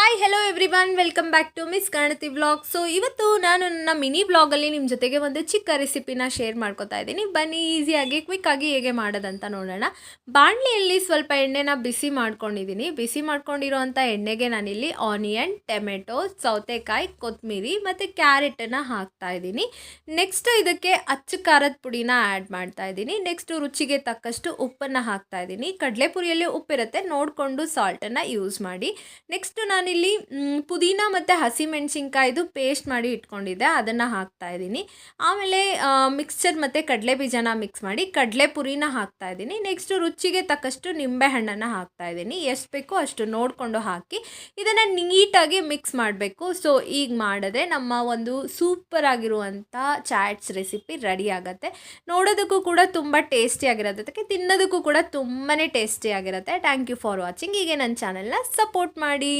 Hi hello everyone welcome back to miss Ganathi vlog. So ಇವತ್ತು ನಾನು ನನ್ನ ಮಿನಿ ವ್ಲಾಗಲ್ಲಿ ನಿಮ್ಮ ಜೊತೆಗೆ ಒಂದು ಚಿಕ್ಕ ರೆಸಿಪಿನ ಶೇರ್ ಮಾಡ್ಕೊತಾ ಇದ್ದೀನಿ. ಬನ್ನಿ ಈಸಿಯಾಗಿ ಕ್ವಿಕ್ಕಾಗಿ ಹೇಗೆ ಮಾಡೋದಂತ ನೋಡೋಣ. ಬಾಣಲೆಯಲ್ಲಿ ಸ್ವಲ್ಪ ಎಣ್ಣೆನ ಬಿಸಿ ಮಾಡ್ಕೊಂಡಿದ್ದೀನಿ. ಬಿಸಿ ಮಾಡ್ಕೊಂಡಿರೋವಂಥ ಎಣ್ಣೆಗೆ ನಾನಿಲ್ಲಿ ಆನಿಯನ್, ಟೊಮೆಟೊ, ಸೌತೆಕಾಯಿ, ಕೊತ್ತಂಬರಿ ಮತ್ತು ಕ್ಯಾರೆಟನ್ನು ಹಾಕ್ತಾ ಇದ್ದೀನಿ. ನೆಕ್ಸ್ಟ್ ಇದಕ್ಕೆ ಅಚ್ಚ ಖಾರದ ಪುಡಿನ ಆ್ಯಡ್ ಮಾಡ್ತಾ ಇದ್ದೀನಿ. ನೆಕ್ಸ್ಟು ರುಚಿಗೆ ತಕ್ಕಷ್ಟು ಉಪ್ಪನ್ನು ಹಾಕ್ತಾ ಇದ್ದೀನಿ. ಕಡಲೆಪುರಿಯಲ್ಲಿ ಉಪ್ಪಿರುತ್ತೆ, ನೋಡಿಕೊಂಡು ಸಾಲ್ಟನ್ನು ಯೂಸ್ ಮಾಡಿ. ನೆಕ್ಸ್ಟ್ ನಾನಿಲ್ಲಿ ಪುದೀನ ಮತ್ತು ಹಸಿಮೆಣಸಿನ್ಕಾಯ್ದು ಪೇಸ್ಟ್ ಮಾಡಿ ಇಟ್ಕೊಂಡಿದ್ದೆ, ಅದನ್ನು ಹಾಕ್ತಾ ಇದ್ದೀನಿ. ಆಮೇಲೆ ಮಿಕ್ಸ್ಚರ್ ಮತ್ತು ಕಡಲೆ ಬೀಜನ ಮಿಕ್ಸ್ ಮಾಡಿ ಕಡಲೆ ಪುರಿನ ಹಾಕ್ತಾ ಇದ್ದೀನಿ. ನೆಕ್ಸ್ಟು ರುಚಿಗೆ ತಕ್ಕಷ್ಟು ನಿಂಬೆ ಹಣ್ಣನ್ನು ಹಾಕ್ತಾ ಇದ್ದೀನಿ. ಎಷ್ಟು ಬೇಕೋ ಅಷ್ಟು ನೋಡಿಕೊಂಡು ಹಾಕಿ ಇದನ್ನು ನೀಟಾಗಿ ಮಿಕ್ಸ್ ಮಾಡಬೇಕು. ಸೊ ಈಗ ಮಾಡಿದ್ರೆ ನಮ್ಮ ಒಂದು ಸೂಪರ್ ಆಗಿರುವಂಥ ಚಾಟ್ಸ್ ರೆಸಿಪಿ ರೆಡಿ ಆಗುತ್ತೆ. ನೋಡೋದಕ್ಕೂ ಕೂಡ ತುಂಬ ಟೇಸ್ಟಿಯಾಗಿರುತ್ತೆ, ಅದಕ್ಕೆ ತಿನ್ನೋದಕ್ಕೂ ಕೂಡ ತುಂಬಾ ಟೇಸ್ಟಿಯಾಗಿರುತ್ತೆ. Thank you for watching. ಹೀಗೆ ನನ್ನ ಚಾನಲ್ನ ಸಪೋರ್ಟ್ ಮಾಡಿ.